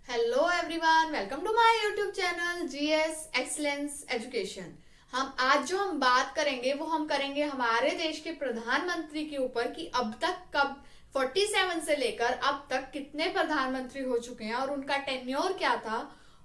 Hello everyone, welcome to my YouTube channel GS excellence education. हम बात करेंगे हम करेंगे हमारे देश के प्रधानमंत्री के ऊपर कि अब तक कब 47 से लेकर अब तक कितने प्रधानमंत्री हो चुके हैं और उनका टेन्योर क्या था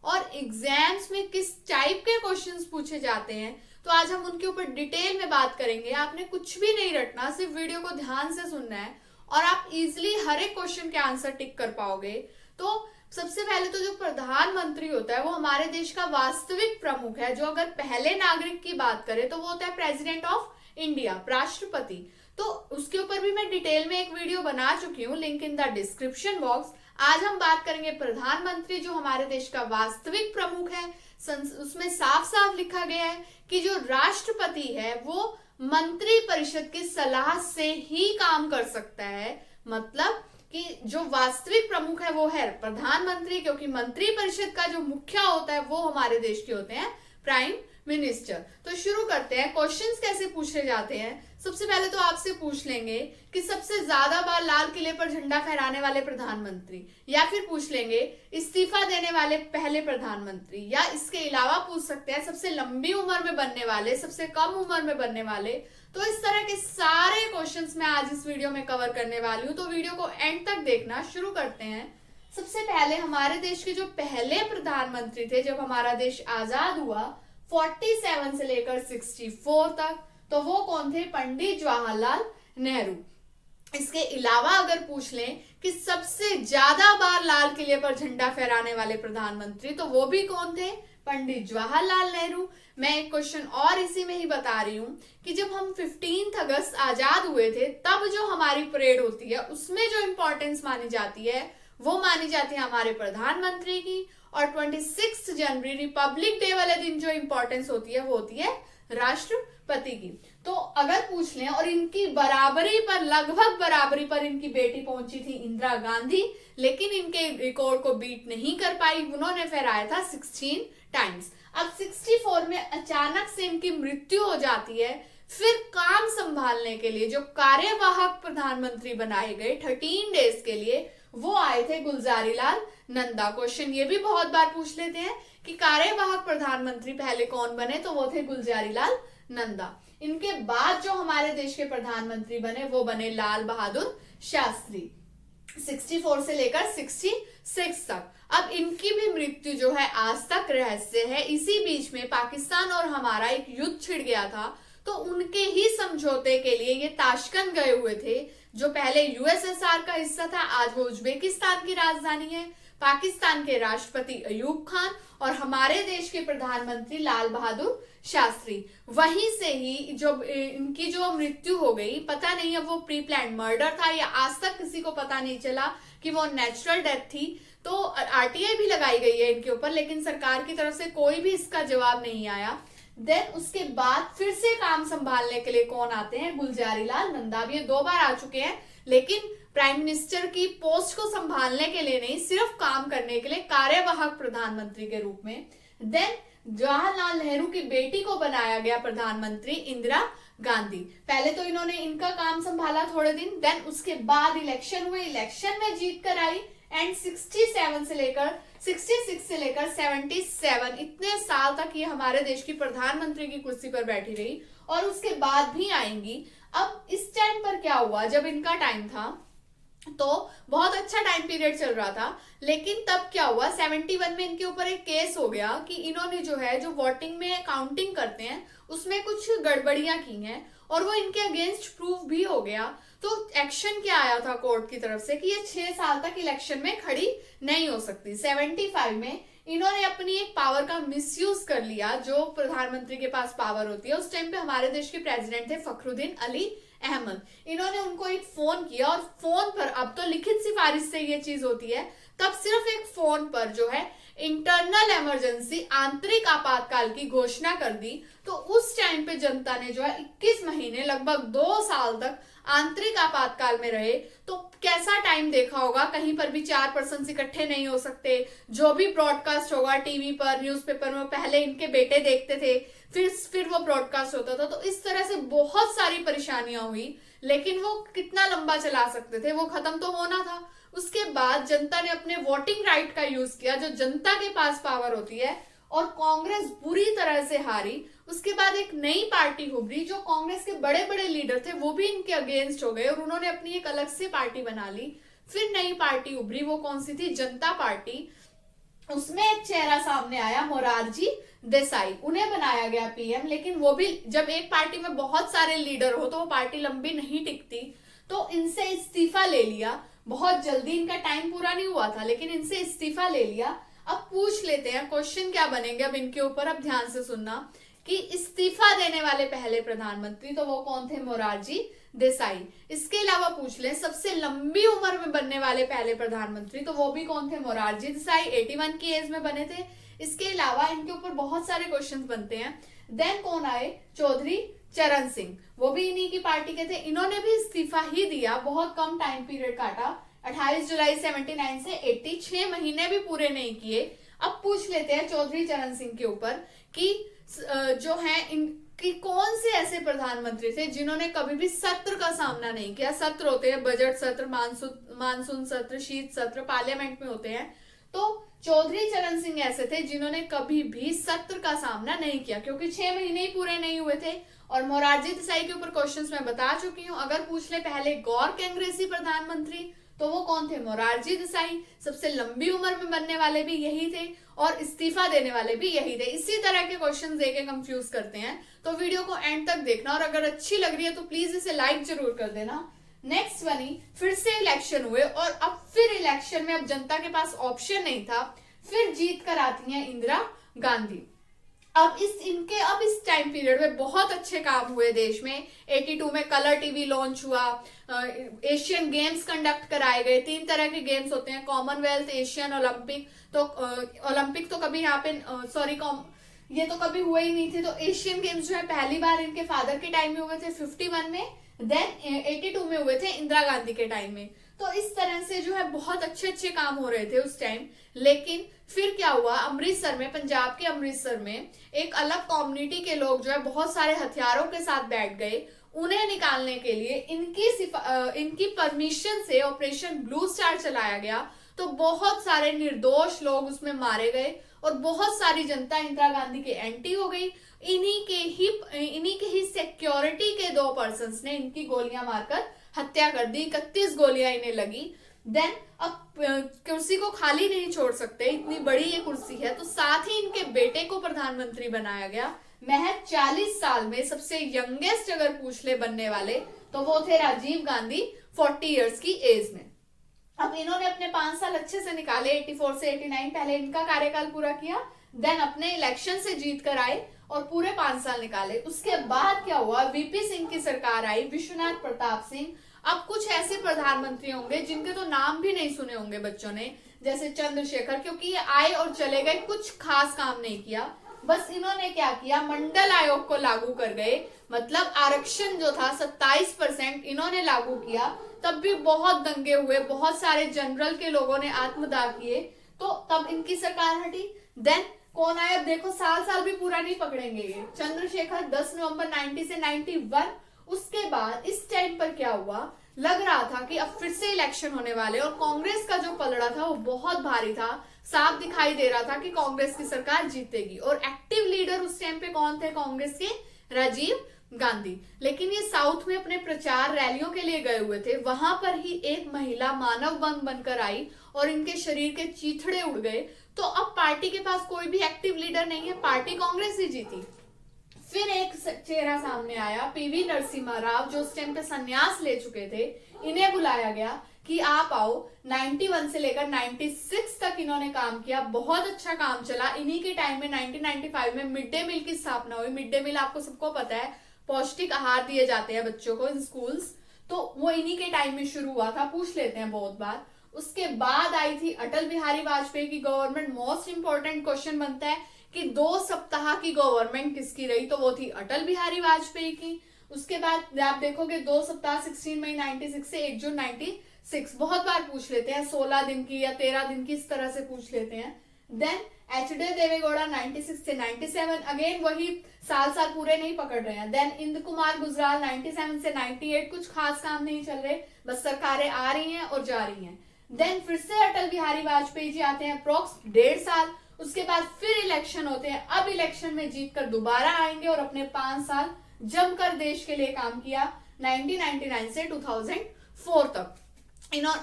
और एग्जाम्स में किस टाइप के क्वेश्चंस पूछे जाते हैं। तो आज हम उनके ऊपर डिटेल में बात करेंगे। आपने कुछ भी नहीं रटना, सिर्फ वीडियो को ध्यान से सुनना है और आप इजिली हर एक क्वेश्चन के आंसर टिक कर पाओगे। तो सबसे पहले तो जो प्रधानमंत्री होता है वो हमारे देश का वास्तविक प्रमुख है। जो अगर पहले नागरिक की बात करें तो वो होता है प्रेसिडेंट ऑफ इंडिया, राष्ट्रपति। तो उसके ऊपर भी मैं डिटेल में एक वीडियो बना चुकी हूँ, link in the description box. आज हम बात करेंगे प्रधानमंत्री जो हमारे देश का वास्तविक प्रमुख है। उसमें साफ साफ लिखा गया है कि जो राष्ट्रपति है वो मंत्री परिषद की सलाह से ही काम कर सकता है। मतलब कि जो वास्तविक प्रमुख है वो है प्रधानमंत्री, क्योंकि मंत्री परिषद का जो मुखिया होता है वो हमारे देश के होते हैं प्राइम मिनिस्टर। तो शुरू करते हैं। क्वेश्चंस कैसे पूछे जाते हैं। सबसे पहले तो आपसे पूछ लेंगे कि सबसे ज्यादा बार लाल किले पर झंडा फहराने वाले प्रधानमंत्री, या फिर पूछ लेंगे इस्तीफा देने वाले पहले प्रधानमंत्री, या इसके अलावा पूछ सकते हैं सबसे लंबी उम्र में बनने वाले, सबसे कम उम्र में बनने वाले। तो इस तरह के सारे क्वेश्चंस मैं आज इस वीडियो में कवर करने वाली हूँ, तो वीडियो को एंड तक देखना। शुरू करते हैं। सबसे पहले हमारे देश के जो पहले प्रधानमंत्री थे जब हमारा देश आजाद हुआ 47 से लेकर 64 तक, तो वो कौन थे? पंडित जवाहरलाल नेहरू। इसके अलावा अगर पूछ लें कि सबसे ज्यादा बार लाल किले पर झंडा फहराने वाले प्रधानमंत्री, तो वो भी कौन थे? पंडित जवाहरलाल नेहरू। मैं एक क्वेश्चन और इसी में ही बता रही हूँ कि जब हम 15 अगस्त आजाद हुए थे तब जो हमारी परेड होती है उसमें जो इंपॉर्टेंस मानी जाती है वो मानी जाती है हमारे प्रधानमंत्री की, और 26 जनवरी रिपब्लिक डे वाले दिन जो इंपॉर्टेंस होती है वो होती है राष्ट्रपति की। तो अगर पूछ लें, और इनकी बराबरी पर, लगभग बराबरी पर इनकी बेटी पहुंची थी इंदिरा गांधी, लेकिन इनके रिकॉर्ड को बीट नहीं कर पाई। उन्होंने फहराया था 16 टाइम्स। अब 64 में अचानक से इनकी मृत्यु हो जाती है। फिर काम संभालने के लिए जो कार्यवाहक प्रधानमंत्री बनाए गए 13 डेज के लिए, वो आए थे गुलजारीलाल नंदा। क्वेश्चन ये भी बहुत बार पूछ लेते हैं कि कार्यवाहक प्रधानमंत्री पहले कौन बने, तो वो थे गुलजारीलाल नंदा। इनके बाद जो हमारे देश के प्रधानमंत्री बने वो बने लाल बहादुर शास्त्री, 64 से लेकर 66 तक। अब इनकी भी मृत्यु जो है आज तक रहस्य है। इसी बीच में पाकिस्तान और हमारा एक युद्ध छिड़ गया था, तो उनके ही समझौते के लिए ये ताशकंद गए हुए थे, जो पहले यूएसएसआर का हिस्सा था, आज वो उज्बेकिस्तान की राजधानी है। पाकिस्तान के राष्ट्रपति अयूब खान और हमारे देश के प्रधानमंत्री लाल बहादुर शास्त्री। वहीं से ही जो इनकी जो मृत्यु हो गई, पता नहीं अब वो प्री प्लान मर्डर था या आज तक किसी को पता नहीं चला कि वो नेचुरल डेथ थी। तो आरटीआई भी लगाई गई है इनके ऊपर, लेकिन सरकार की तरफ से कोई भी इसका जवाब नहीं आया। देन उसके बाद फिर से काम संभालने के लिए कौन आते हैं? गुलजारीलाल नंदा। ये 2 बार आ चुके हैं, लेकिन प्राइम मिनिस्टर की पोस्ट को संभालने के लिए नहीं, सिर्फ काम करने के लिए, कार्यवाहक प्रधानमंत्री के रूप में। देन जवाहरलाल नेहरू की बेटी को बनाया गया प्रधानमंत्री इंदिरा गांधी। पहले तो इन्होंने इनका काम संभाला थोड़े दिन, देन उसके बाद इलेक्शन हुए, इलेक्शन में जीत कर आई, एंड 66 से लेकर 77 इतने साल तक ये हमारे देश की प्रधानमंत्री की कुर्सी पर बैठी रही, और उसके बाद भी आएंगी। अब इस टाइम पर क्या हुआ, जब इनका टाइम था तो बहुत अच्छा टाइम पीरियड चल रहा था, लेकिन तब क्या हुआ 71 में इनके ऊपर एक केस हो गया कि इन्होंने जो है जो वोटिंग में काउंटिंग करते हैं उसमें कुछ गड़बड़ियां की हैं, और वो इनके अगेंस्ट प्रूव भी हो गया। तो एक्शन क्या आया था कोर्ट की तरफ से कि ये 6 साल तक इलेक्शन में खड़ी नहीं हो सकती। 75 में इन्होंने अपनी एक पावर का मिसयूज कर लिया, जो प्रधानमंत्री के पास पावर होती है। उस टाइम पे हमारे देश के प्रेसिडेंट थे फखरुद्दीन अली अहमद। इन्होंने उनको एक फोन किया, और फोन पर, अब तो लिखित सिफारिश से ये चीज होती है, तब सिर्फ एक फोन पर जो है इंटरनल इमरजेंसी, आंतरिक आपातकाल की घोषणा कर दी। तो उस टाइम पे जनता ने जो है 21 महीने, लगभग 2 साल तक आंतरिक आपातकाल में रहे। तो कैसा टाइम देखा होगा, कहीं पर भी 4 पर्सन इकट्ठे नहीं हो सकते। जो भी ब्रॉडकास्ट होगा टीवी पर, न्यूज़पेपर में, पहले इनके बेटे देखते थे, फिर वो ब्रॉडकास्ट होता था। तो इस तरह से बहुत सारी परेशानियां हुई, लेकिन वो कितना लंबा चला सकते थे, वो खत्म तो होना था। उसके बाद जनता ने अपने वोटिंग राइट का यूज किया, जो जनता के पास पावर होती है, और कांग्रेस बुरी तरह से हारी। उसके बाद एक नई पार्टी उभरी, जो कांग्रेस के बड़े बड़े लीडर थे वो भी इनके अगेंस्ट हो गए और उन्होंने अपनी एक अलग से पार्टी बना ली। फिर नई पार्टी उभरी, वो कौन सी थी? जनता पार्टी। उसमें एक चेहरा सामने आया, मोरारजी देसाई, उन्हें बनाया गया पीएम। लेकिन वो भी, जब एक पार्टी में बहुत सारे लीडर हो तो वो पार्टी लंबी नहीं टिकती, तो इनसे इस्तीफा ले लिया बहुत जल्दी। इनका टाइम पूरा नहीं हुआ था, लेकिन इनसे इस्तीफा ले लिया। अब पूछ लेते हैं क्वेश्चन क्या बनेंगे अब इनके ऊपर, अब ध्यान से सुनना, कि इस्तीफा देने वाले पहले प्रधानमंत्री तो वो कौन थे? मोरारजी देसाई। इसके अलावा पूछ लें सबसे लंबी उम्र में बनने वाले पहले प्रधानमंत्री, तो वो भी कौन थे? मोरारजी देसाई, 81 की एज में बने थे। इसके अलावा इनके ऊपर बहुत सारे क्वेश्चंस बनते हैं। देन कौन आए? चौधरी चरण सिंह, वो भी इन्हीं की पार्टी के थे। इन्होंने भी इस्तीफा ही दिया, बहुत कम टाइम पीरियड काटा, 28 जुलाई 79 से 80, 6 महीने भी पूरे नहीं किए। अब पूछ लेते हैं चौधरी चरण सिंह के ऊपर कि जो है इनकी कौन से ऐसे प्रधानमंत्री थे जिन्होंने कभी भी सत्र का सामना नहीं किया। सत्र होते हैं बजट सत्र, मानसून सत्र, शीत सत्र, पार्लियामेंट में होते हैं। तो चौधरी चरण सिंह ऐसे थे जिन्होंने कभी भी सत्र का सामना नहीं किया, क्योंकि 6 महीने ही पूरे नहीं हुए थे। और मोरारजी देसाई के ऊपर क्वेश्चंस मैं बता चुकी हूँ। अगर पूछ ले पहले गौर कांग्रेसी प्रधानमंत्री, तो वो कौन थे? मोरारजी देसाई। सबसे लंबी उम्र में बनने वाले भी यही थे और इस्तीफा देने वाले भी यही थे। इसी तरह के क्वेश्चन देके कंफ्यूज करते हैं, तो वीडियो को एंड तक देखना, और अगर अच्छी लग रही है तो प्लीज इसे लाइक जरूर कर देना। नेक्स्ट बनी, फिर से इलेक्शन हुए, और अब फिर इलेक्शन में अब जनता के पास ऑप्शन नहीं था, फिर जीत कर आती हैं इंदिरा गांधी। अब इस टाइम पीरियड में बहुत अच्छे काम हुए देश में। 82 में कलर टीवी लॉन्च हुआ, एशियन गेम्स कंडक्ट कराए गए। 3 तरह के गेम्स होते हैं, कॉमनवेल्थ, एशियन, ओलंपिक। तो ओलंपिक तो कभी यहाँ पे ये तो कभी हुए ही नहीं थे। तो एशियन गेम्स जो है पहली बार इनके फादर के टाइम में हुए थे 51 में, देन 82 में हुए थे इंदिरा गांधी के टाइम में। तो इस तरह से जो है बहुत अच्छे अच्छे काम हो रहे थे उस टाइम। लेकिन फिर क्या हुआ, अमृतसर में, पंजाब के अमृतसर में एक अलग कम्युनिटी के लोग जो है बहुत सारे हथियारों के साथ बैठ गए। उन्हें निकालने के लिए इनकी परमिशन से ऑपरेशन ब्लू स्टार चलाया गया। तो बहुत सारे निर्दोष लोग उसमें मारे गए और बहुत सारी जनता इंदिरा गांधी के एंटी हो गई। इन्हीं के ही सिक्योरिटी के 2 पर्सन्स ने इनकी गोलियां मारकर हत्या कर दी। 31 गोलियां इन्हें लगी। देन अब कुर्सी को खाली नहीं छोड़ सकते, इतनी बड़ी ये कुर्सी है, तो साथ ही इनके बेटे को प्रधानमंत्री बनाया गया। महज 40 साल में सबसे यंगेस्ट अगर पूछ ले बनने वाले, तो वो थे राजीव गांधी, 40 इयर्स की एज में। अब इन्होंने अपने 5 साल अच्छे से निकाले, 84 से 89, पहले इनका कार्यकाल पूरा किया, देन अपने इलेक्शन से जीत कर आए और पूरे 5 साल निकाले। उसके बाद क्या हुआ, वीपी सिंह की सरकार आई, विश्वनाथ प्रताप सिंह। अब कुछ ऐसे प्रधानमंत्री होंगे जिनके तो नाम भी नहीं सुने होंगे बच्चों ने, जैसे चंद्रशेखर, क्योंकि ये आए और चले गए, कुछ खास काम नहीं किया। बस इन्होंने क्या किया, मंडल आयोग को लागू कर गए, मतलब आरक्षण जो था 27% इन्होंने लागू किया। तब भी बहुत दंगे हुए, बहुत सारे जनरल के लोगों ने आत्मदाह किए, तो तब इनकी सरकार हटी। देन कौन आया, अब देखो साल साल भी पूरा नहीं पकड़ेंगे ये। चंद्रशेखर 10 नवंबर 90 से 91। उसके बाद इस टाइम पर क्या हुआ, लग रहा था कि अब फिर से इलेक्शन होने वाले, और कांग्रेस का जो पलड़ा था वो बहुत भारी था। साफ दिखाई दे रहा था कि कांग्रेस की सरकार जीतेगी। और एक्टिव लीडर उस टाइम पे कौन थे कांग्रेस के? राजीव गांधी। लेकिन ये साउथ में अपने प्रचार रैलियों के लिए गए हुए थे, वहां पर ही एक महिला मानव बम बनकर आई और इनके शरीर के चीथड़े उड़ गए। तो अब पार्टी के पास कोई भी एक्टिव लीडर नहीं है, पार्टी कांग्रेस ही जीती। फिर एक चेहरा सामने आया, पीवी नरसिम्हा राव, जो उस टाइम पे संन्यास ले चुके थे। इन्हें बुलाया गया कि आप आओ। 91 से लेकर 96 तक इन्होंने काम किया, बहुत अच्छा काम चला। इन्हीं के टाइम में 1995 में मिड डे मील की स्थापना हुई। मिड डे मील आपको सबको पता है, पौष्टिक आहार दिए जाते हैं बच्चों को इन स्कूल्स, तो वो इन्हीं के टाइम में शुरू हुआ था, पूछ लेते हैं बहुत बार। उसके बाद आई थी अटल बिहारी वाजपेयी की गवर्नमेंट। मोस्ट इंपोर्टेंट क्वेश्चन बनता है कि 2 सप्ताह की गवर्नमेंट किसकी रही, तो वो थी अटल बिहारी वाजपेयी की। उसके बाद आप देखोगे 2 सप्ताह 16 मई 96 से 1 जून 96, बहुत बार पूछ लेते हैं, 16 दिन की या 13 दिन की, इस तरह से पूछ लेते हैं। Then HD. देवेगौड़ा 96 से 97, अगेन वही साल पूरे नहीं पकड़ रहे हैं। देन इंद्र कुमार गुजराल 97 से 98, कुछ खास काम नहीं चल रहे, बस सरकारें आ रही हैं और जा रही हैं। देन फिर से अटल बिहारी वाजपेयी जी आते हैं, अप्रोक्स 1.5 साल, उसके बाद फिर इलेक्शन होते हैं। अब इलेक्शन में जीतकर दोबारा आएंगे और अपने 5 साल जमकर देश के लिए काम किया 1999 से 2004 तक।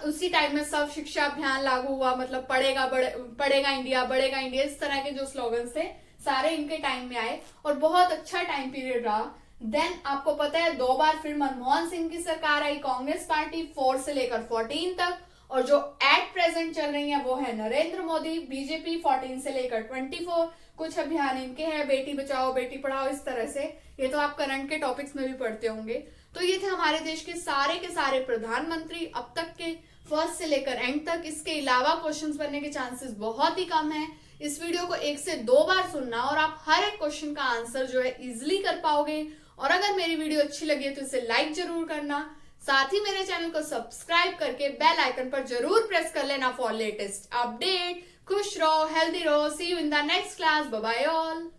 उसी टाइम में सब शिक्षा अभियान लागू हुआ, मतलब पढ़ेगा इंडिया, बढ़ेगा इंडिया, इस तरह के जो स्लोगन थे सारे इनके टाइम में आए और बहुत अच्छा टाइम पीरियड रहा। देन आपको पता है 2 बार फिर मनमोहन सिंह की सरकार आई, कांग्रेस पार्टी 4 से लेकर 14 तक, और जो एट प्रेजेंट चल रही है वो है नरेंद्र मोदी, बीजेपी 14 से लेकर 24। कुछ अभियान इनके हैं, बेटी बचाओ बेटी पढ़ाओ, इस तरह से, ये तो आप करंट के टॉपिक्स में भी पढ़ते होंगे। तो ये थे हमारे देश के सारे प्रधानमंत्री अब तक के, फर्स्ट से लेकर एंड तक। इसके अलावा क्वेश्चंस बनने के चांसेस बहुत ही कम है। इस वीडियो को 1 से 2 बार सुनना और आप हर एक क्वेश्चन का आंसर जो है इजिली कर पाओगे। और अगर मेरी वीडियो अच्छी लगी है तो इसे लाइक जरूर करना, साथ ही मेरे चैनल को सब्सक्राइब करके बेल आइकन पर जरूर प्रेस कर लेना फॉर लेटेस्ट अपडेट। खुश रहो, हेल्दी रहो, see you in the next class, bye bye all.